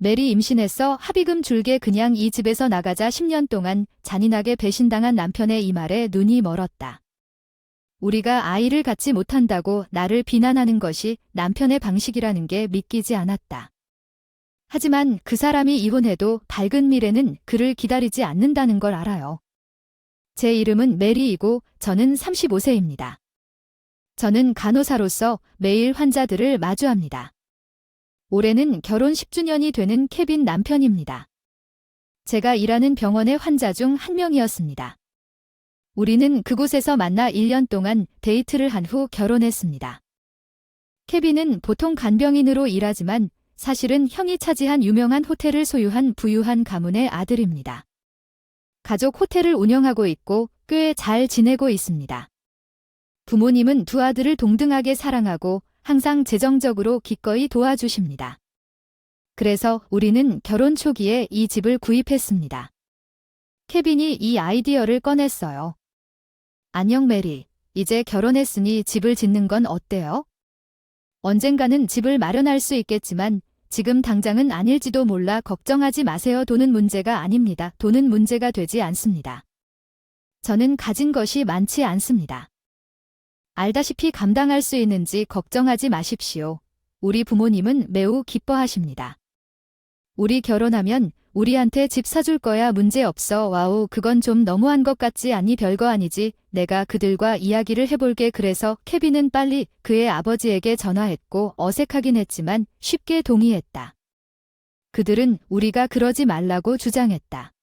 메리 임신했어. 합의금 줄게. 그냥 이 집에서 나가자. 10년 동안 잔인하게 배신당한 남편의 이 말에 눈이 멀었다. 우리가 아이를 갖지 못한다고 나를 비난하는 것이 남편의 방식이라는 게 믿기지 않았다. 하지만 그 사람이 이혼해도 밝은 미래는 그를 기다리지 않는다는 걸 알아요. 제 이름은 메리이고 저는 35세입니다. 저는 간호사로서 매일 환자들을 마주합니다. 올해는 결혼 10주년이 되는 케빈 남편입니다. 제가 일하는 병원의 환자 중 한 명이었습니다. 우리는 그곳에서 만나 1년 동안 데이트를 한 후 결혼했습니다. 케빈은 보통 간병인으로 일하지만 사실은 형이 차지한 유명한 호텔을 소유한 부유한 가문의 아들입니다. 가족 호텔을 운영하고 있고 꽤 잘 지내고 있습니다. 부모님은 두 아들을 동등하게 사랑하고 항상 재정적으로 기꺼이 도와주십니다. 그래서 우리는 결혼 초기에 이 집을 구입했습니다. 케빈이 이 아이디어를 꺼냈어요. 안녕 메리, 이제 결혼했으니 집을 짓는 건 어때요? 언젠가는 집을 마련할 수 있겠지만 지금 당장은 아닐지도 몰라. 걱정하지 마세요. 돈은 문제가 아닙니다. 돈은 문제가 되지 않습니다. 저는 가진 것이 많지 않습니다. 알다시피 감당할 수 있는지 걱정하지 마십시오. 우리 부모님은 매우 기뻐하십니다. 우리 결혼하면 우리한테 집 사줄 거야. 문제 없어. 와우, 그건 좀 너무한 것 같지 않니? 별거 아니지. 내가 그들과 이야기를 해볼게. 그래서 케빈은 빨리 그의 아버지에게 전화했고 어색하긴 했지만 쉽게 동의했다. 그들은 우리가 그러지 말라고 주장했다.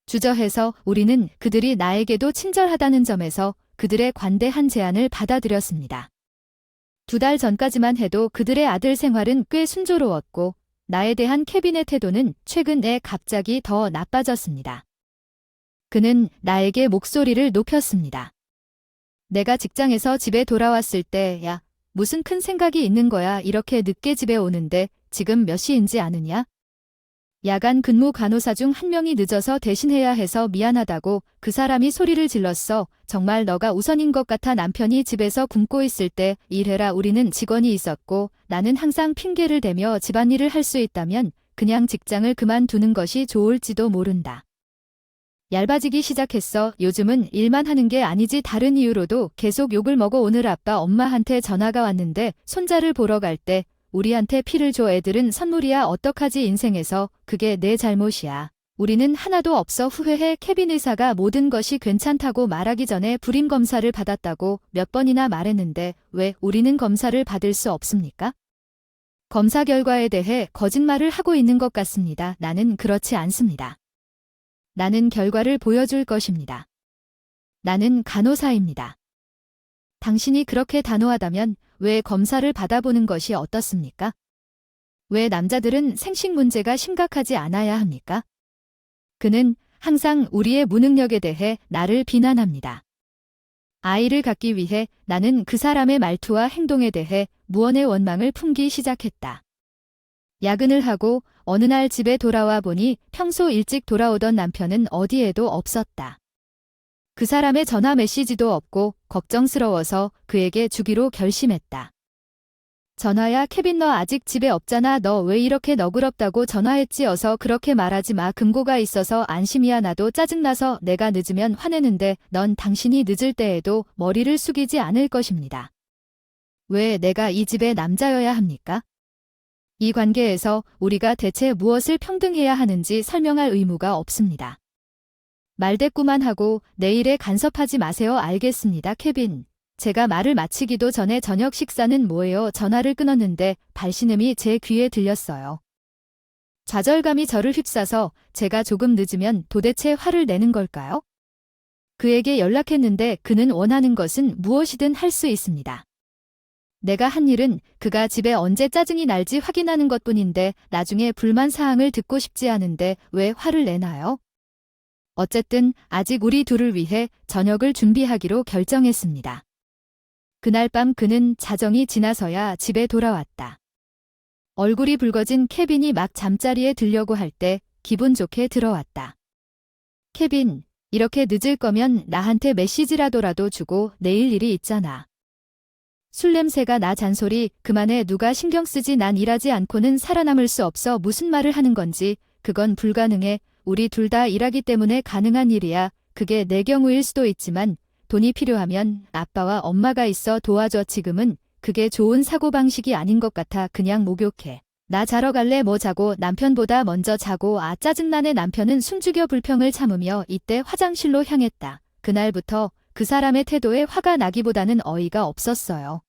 주저해서 우리는 그들이 나에게도 친절하다는 점에서 그들의 관대한 제안을 받아들였습니다. 2달 전까지만 해도 그들의 아들 생활은 꽤 순조로웠고 나에 대한 케빈의 태도는 최근에 갑자기 더 나빠졌습니다. 그는 나에게 목소리를 높였습니다. 내가 직장에서 집에 돌아왔을 때, 야, 무슨 큰 생각이 있는 거야. 이렇게 늦게 집에 오는데 지금 몇 시인지 아느냐? 야간 근무 간호사 중 한 명이 늦어서 대신해야 해서 미안하다고 그 사람이 소리를 질렀어. 정말 너가 우선인 것 같아. 남편이 집에서 굶고 있을 때 일해라. 우리는 직원이 있었고 나는 항상 핑계를 대며 집안일을 할 수 있다면 그냥 직장을 그만두는 것이 좋을지도 모른다. 얇아지기 시작했어. 요즘은 일만 하는 게 아니지 다른 이유로도 계속 욕을 먹어. 오늘 아빠 엄마한테 전화가 왔는데 손자를 보러 갈 때 우리한테 피를 줘. 애들은 선물이야. 어떡하지? 인생에서 그게 내 잘못이야. 우리는 하나도 없어. 후회해. 케빈 의사가 모든 것이 괜찮다고 말하기 전에 불임 검사를 받았다고 몇 번이나 말했는데 왜 우리는 검사를 받을 수 없습니까? 검사 결과에 대해 거짓말을 하고 있는 것 같습니다. 나는 그렇지 않습니다. 나는 결과를 보여줄 것입니다. 나는 간호사입니다. 당신이 그렇게 단호하다면 왜 검사를 받아보는 것이 어떻습니까? 왜 남자들은 생식 문제가 심각하지 않아야 합니까? 그는 항상 우리의 무능력에 대해 나를 비난합니다. 아이를 갖기 위해 나는 그 사람의 말투와 행동에 대해 무언의 원망을 품기 시작했다. 야근을 하고 어느 날 집에 돌아와 보니 평소 일찍 돌아오던 남편은 어디에도 없었다. 그 사람의 전화 메시지도 없고 걱정스러워서 그에게 주기로 결심했다. 전화야. 케빈, 너 아직 집에 없잖아. 너 왜 이렇게 너그럽다고 전화했지? 어서 그렇게 말하지 마. 금고가 있어서 안심이야. 나도 짜증나서 내가 늦으면 화내는데 넌 당신이 늦을 때에도 머리를 숙이지 않을 것입니다. 왜 내가 이 집의 남자여야 합니까? 이 관계에서 우리가 대체 무엇을 평등해야 하는지 설명할 의무가 없습니다. 말대꾸만 하고 내 일에 간섭하지 마세요. 알겠습니다. 케빈. 제가 말을 마치기도 전에 저녁 식사는 뭐예요? 전화를 끊었는데 발신음이 제 귀에 들렸어요. 좌절감이 저를 휩싸서 제가 조금 늦으면 도대체 화를 내는 걸까요? 그에게 연락했는데 그는 원하는 것은 무엇이든 할 수 있습니다. 내가 한 일은 그가 집에 언제 짜증이 날지 확인하는 것뿐인데 나중에 불만 사항을 듣고 싶지 않은데 왜 화를 내나요? 어쨌든 아직 우리 둘을 위해 저녁을 준비하기로 결정했습니다. 그날 밤 그는 자정이 지나서야 집에 돌아왔다. 얼굴이 붉어진 케빈이 막 잠자리에 들려고 할 때 기분 좋게 들어왔다. 케빈, 이렇게 늦을 거면 나한테 메시지라도라도 주고 내일 일이 있잖아. 술 냄새가 나 잔소리 그만해 누가 신경 쓰지 난 일하지 않고는 살아남을 수 없어 무슨 말을 하는 건지 그건 불가능해 우리 둘 다 일하기 때문에 가능한 일이야 그게 내 경우일 수도 있지만 돈이 필요하면 아빠와 엄마가 있어 도와줘 지금은 그게 좋은 사고방식이 아닌 것 같아 그냥 목욕해. 나 자러 갈래 뭐 자고 남편보다 먼저 자고 아 짜증나네 남편은 숨죽여 불평을 참으며 이때 화장실로 향했다. 그날부터 그 사람의 태도에 화가 나기보다는 어이가 없었어요.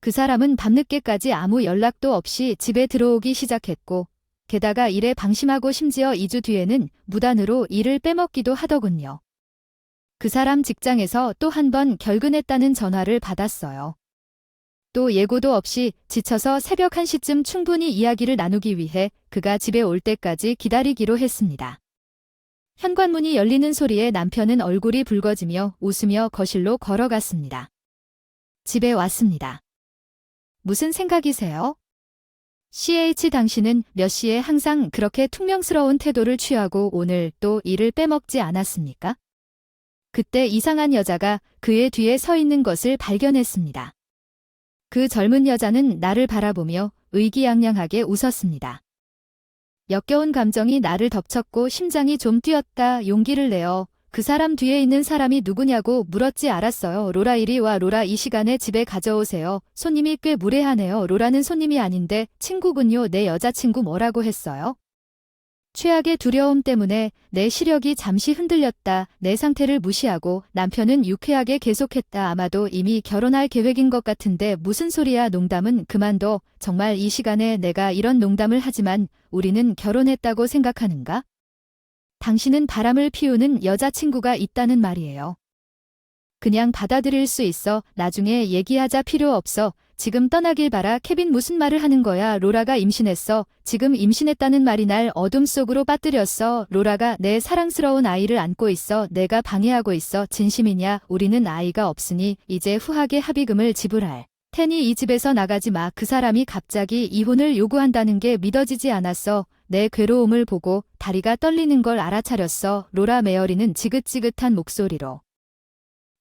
그 사람은 밤늦게까지 아무 연락도 없이 집에 들어오기 시작했고 게다가 일에 방심하고 심지어 2주 뒤에는 무단으로 일을 빼먹기도 하더군요. 그 사람 직장에서 또 한 번 결근했다는 전화를 받았어요. 또 예고도 없이 지쳐서 새벽 1시쯤 충분히 이야기를 나누기 위해 그가 집에 올 때까지 기다리기로 했습니다. 현관문이 열리는 소리에 남편은 얼굴이 붉어지며 웃으며 거실로 걸어갔습니다. 집에 왔습니다. 무슨 생각이세요? CH 당신은 몇 시에 항상 그렇게 퉁명스러운 태도를 취하고 오늘 또 일을 빼먹지 않았습니까? 그때 이상한 여자가 그의 뒤에 서 있는 것을 발견했습니다. 그 젊은 여자는 나를 바라보며 의기양양하게 웃었습니다. 역겨운 감정이 나를 덮쳤고 심장이 좀 뛰었다. 용기를 내어 그 사람 뒤에 있는 사람이 누구냐고 물었지. 알았어요. 로라 이리 와. 로라 이 시간에 집에 가져오세요. 손님이 꽤 무례하네요. 로라는 손님이 아닌데 친구군요. 내 여자친구 뭐라고 했어요? 최악의 두려움 때문에 내 시력이 잠시 흔들렸다. 내 상태를 무시하고 남편은 유쾌하게 계속했다. 아마도 이미 결혼할 계획인 것 같은데 무슨 소리야. 농담은 그만둬. 정말 이 시간에 내가 이런 농담을 하지만 우리는 결혼했다고 생각하는가? 당신은 바람을 피우는 여자친구가 있다는 말이에요. 그냥 받아들일 수 있어. 나중에 얘기하자. 필요 없어. 지금 떠나길 바라. 케빈 무슨 말을 하는 거야. 로라가 임신했어. 지금 임신했다는 말이 날 어둠 속으로 빠뜨렸어. 로라가 내 사랑스러운 아이를 안고 있어. 내가 방해하고 있어. 진심이냐? 우리는 아이가 없으니 이제 후하게 합의금을 지불할 테니 이 집에서 나가지 마. 그 사람이 갑자기 이혼을 요구한다는 게 믿어지지 않았어. 내 괴로움을 보고 다리가 떨리는 걸 알아차렸어. 로라 메어리는 지긋지긋한 목소리로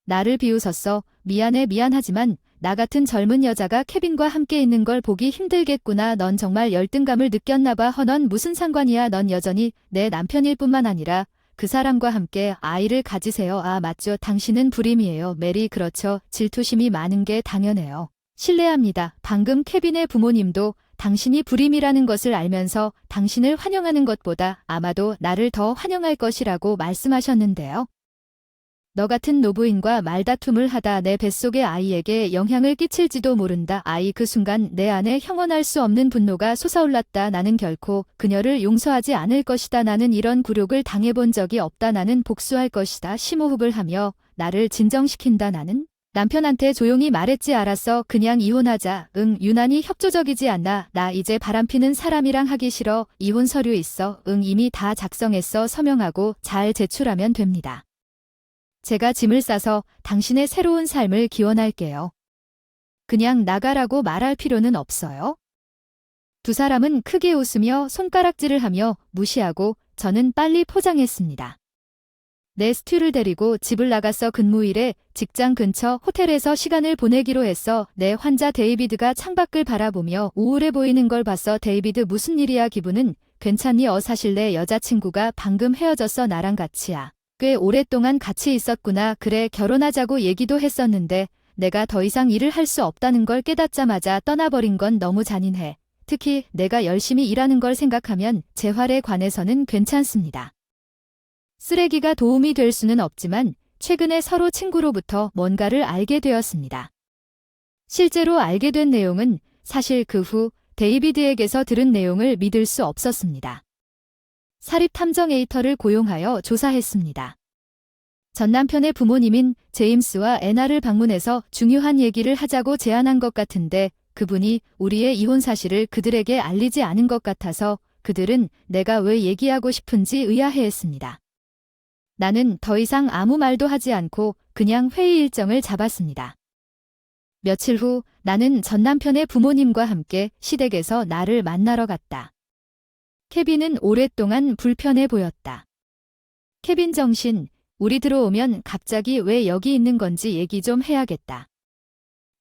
나를 비웃었어. 미안해. 미안하지만 나 같은 젊은 여자가 케빈과 함께 있는 걸 보기 힘들겠구나. 넌 정말 열등감을 느꼈나 봐. 넌 무슨 상관이야. 넌 여전히 내 남편일 뿐만 아니라 그 사람과 함께 아이를 가지세요. 아 맞죠. 당신은 불임이에요. 메리 그렇죠. 질투심이 많은 게 당연해요. 실례합니다. 방금 케빈의 부모님도 당신이 불임이라는 것을 알면서 당신을 환영하는 것보다 아마도 나를 더 환영할 것이라고 말씀하셨는데요. 너 같은 노부인과 말다툼을 하다 내 뱃속의 아이에게 영향을 끼칠지도 모른다. 아이 그 순간 내 안에 형언할 수 없는 분노가 솟아올랐다. 나는 결코 그녀를 용서하지 않을 것이다. 나는 이런 굴욕을 당해본 적이 없다. 나는 복수할 것이다. 심호흡을 하며 나를 진정시킨다. 나는 남편한테 조용히 말했지. 알았어. 그냥 이혼하자. 응. 유난히 협조적이지 않나. 나 이제 바람피는 사람이랑 하기 싫어. 이혼 서류 있어. 응. 이미 다 작성했어. 서명하고 잘 제출하면 됩니다. 제가 짐을 싸서 당신의 새로운 삶을 기원할게요. 그냥 나가라고 말할 필요는 없어요. 두 사람은 크게 웃으며 손가락질을 하며 무시하고 저는 빨리 포장했습니다. 내 스튜를 데리고 집을 나갔어. 근무일에 직장 근처 호텔에서 시간을 보내기로 했어. 내 환자 데이비드가 창밖을 바라보며 우울해 보이는 걸 봤어. 데이비드 무슨 일이야. 기분은 괜찮니? 사실 내 여자친구가 방금 헤어졌어. 나랑 같이야. 꽤 오랫동안 같이 있었구나. 그래 결혼하자고 얘기도 했었는데 내가 더 이상 일을 할 수 없다는 걸 깨닫자마자 떠나버린 건 너무 잔인해. 특히 내가 열심히 일하는 걸 생각하면 재활에 관해서는 괜찮습니다. 쓰레기가 도움이 될 수는 없지만 최근에 서로 친구로부터 뭔가를 알게 되었습니다. 실제로 알게 된 내용은 사실 그 후 데이비드에게서 들은 내용을 믿을 수 없었습니다. 사립탐정에이터를 고용하여 조사했습니다. 전 남편의 부모님인 제임스와 애나를 방문해서 중요한 얘기를 하자고 제안한 것 같은데 그분이 우리의 이혼 사실을 그들에게 알리지 않은 것 같아서 그들은 내가 왜 얘기하고 싶은지 의아해했습니다. 나는 더 이상 아무 말도 하지 않고 그냥 회의 일정을 잡았습니다. 며칠 후 나는 전 남편의 부모님과 함께 시댁에서 나를 만나러 갔다. 케빈은 오랫동안 불편해 보였다. 케빈 정신, 우리 들어오면 갑자기 왜 여기 있는 건지 얘기 좀 해야겠다.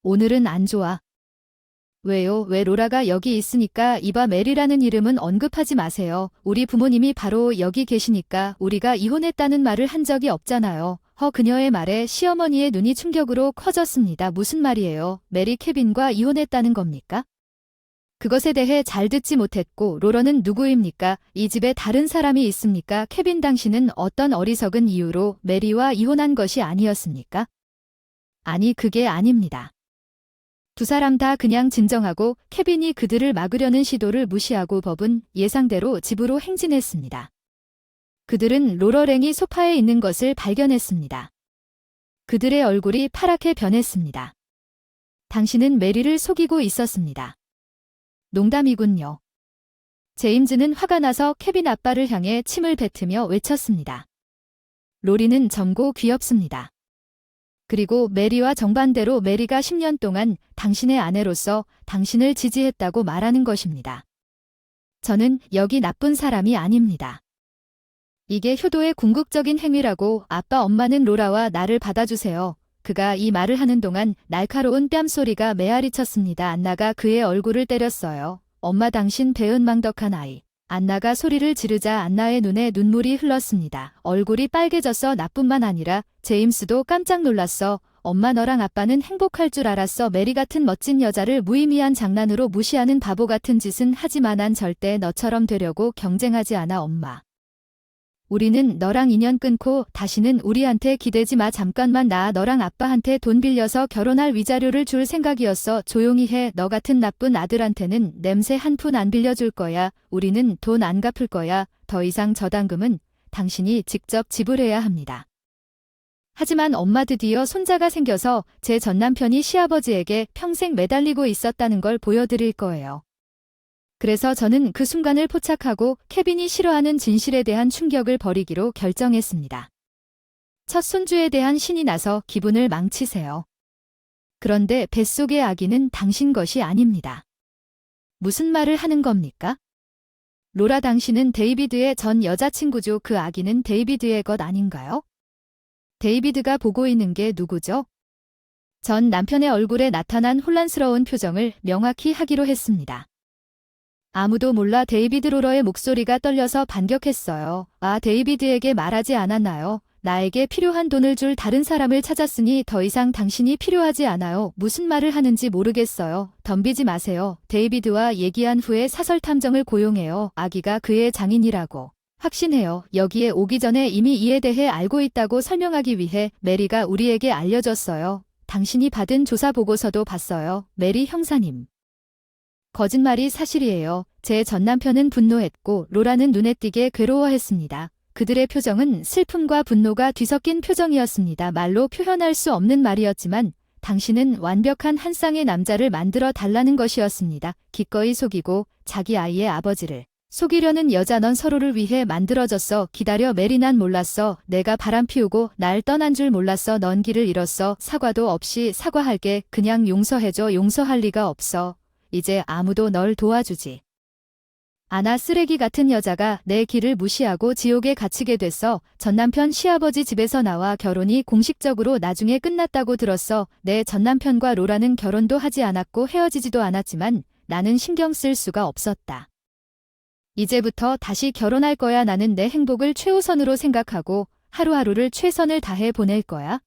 오늘은 안 좋아. 왜요? 왜 로라가 여기 있으니까 이봐 메리라는 이름은 언급하지 마세요. 우리 부모님이 바로 여기 계시니까 우리가 이혼했다는 말을 한 적이 없잖아요. 그녀의 말에 시어머니의 눈이 충격으로 커졌습니다. 무슨 말이에요? 메리 케빈과 이혼했다는 겁니까? 그것에 대해 잘 듣지 못했고 로런은 누구입니까? 이 집에 다른 사람이 있습니까? 케빈 당신은 어떤 어리석은 이유로 메리와 이혼한 것이 아니었습니까? 아니 그게 아닙니다. 두 사람 다 그냥 진정하고 케빈이 그들을 막으려는 시도를 무시하고 법은 예상대로 집으로 행진했습니다. 그들은 로러랭이 소파에 있는 것을 발견했습니다. 그들의 얼굴이 파랗게 변했습니다. 당신은 메리를 속이고 있었습니다. 농담이군요. 제임즈는 화가 나서 케빈 아빠를 향해 침을 뱉으며 외쳤습니다. 로리는 젊고 귀엽습니다. 그리고 메리와 정반대로 메리가 10년 동안 당신의 아내로서 당신을 지지했다고 말하는 것입니다. 저는 여기 나쁜 사람이 아닙니다. 이게 효도의 궁극적인 행위라고 아빠 엄마는 로라와 나를 받아주세요. 그가 이 말을 하는 동안 날카로운 뺨소리가 메아리 쳤습니다. 안나가 그의 얼굴을 때렸어요. 엄마 당신 배은망덕한 아이. 안나가 소리를 지르자 안나의 눈에 눈물이 흘렀습니다. 얼굴이 빨개져서 나뿐만 아니라 제임스도 깜짝 놀랐어. 엄마 너랑 아빠는 행복할 줄 알았어. 메리 같은 멋진 여자를 무의미한 장난으로 무시하는 바보 같은 짓은 하지만 난 절대 너처럼 되려고 경쟁하지 않아 엄마. 우리는 너랑 인연 끊고 다시는 우리한테 기대지 마. 잠깐만 나 너랑 아빠한테 돈 빌려서 결혼할 위자료를 줄 생각이었어. 조용히 해. 너 같은 나쁜 아들한테는 냄새 한 푼 안 빌려줄 거야. 우리는 돈 안 갚을 거야. 더 이상 저당금은 당신이 직접 지불해야 합니다. 하지만 엄마 드디어 손자가 생겨서 제 전남편이 시아버지에게 평생 매달리고 있었다는 걸 보여드릴 거예요. 그래서 저는 그 순간을 포착하고 케빈이 싫어하는 진실에 대한 충격을 버리기로 결정했습니다. 첫 손주에 대한 신이 나서 기분을 망치세요. 그런데 뱃속의 아기는 당신 것이 아닙니다. 무슨 말을 하는 겁니까? 로라 당신은 데이비드의 전 여자친구죠. 그 아기는 데이비드의 것 아닌가요? 데이비드가 보고 있는 게 누구죠? 전 남편의 얼굴에 나타난 혼란스러운 표정을 명확히 하기로 했습니다. 아무도 몰라. 데이비드. 로러의 목소리가 떨려서 반격했어요. 아, 데이비드에게 말하지 않았나요? 나에게 필요한 돈을 줄 다른 사람을 찾았으니 더 이상 당신이 필요하지 않아요. 무슨 말을 하는지 모르겠어요. 덤비지 마세요. 데이비드와 얘기한 후에 사설 탐정을 고용해요. 아기가 그의 장인이라고 확신해요. 여기에 오기 전에 이미 이에 대해 알고 있다고 설명하기 위해 메리가 우리에게 알려줬어요. 당신이 받은 조사 보고서도 봤어요. 메리 형사님. 거짓말이 사실이에요. 제 전남편은 분노했고 로라는 눈에 띄게 괴로워했습니다. 그들의 표정은 슬픔과 분노가 뒤섞인 표정이었습니다. 말로 표현할 수 없는 말이었지만 당신은 완벽한 한 쌍의 남자를 만들어 달라는 것이었습니다. 기꺼이 속이고 자기 아이의 아버지를 속이려는 여자. 넌 서로를 위해 만들어졌어. 기다려 메리. 난 몰랐어. 내가 바람 피우고 날 떠난 줄 몰랐어. 넌 길을 잃었어. 사과도 없이 사과할게. 그냥 용서해줘. 용서할 리가 없어. 이제 아무도 널 도와주지 않아. 쓰레기 같은 여자가 내 길을 무시하고 지옥에 갇히게 됐어. 전남편 시아버지 집에서 나와 결혼이 공식적으로 나중에 끝났다고 들었어. 내 전남편과 로라는 결혼도 하지 않았고 헤어지지도 않았지만 나는 신경 쓸 수가 없었다. 이제부터 다시 결혼할 거야. 나는 내 행복을 최우선으로 생각하고 하루하루를 최선을 다해 보낼 거야.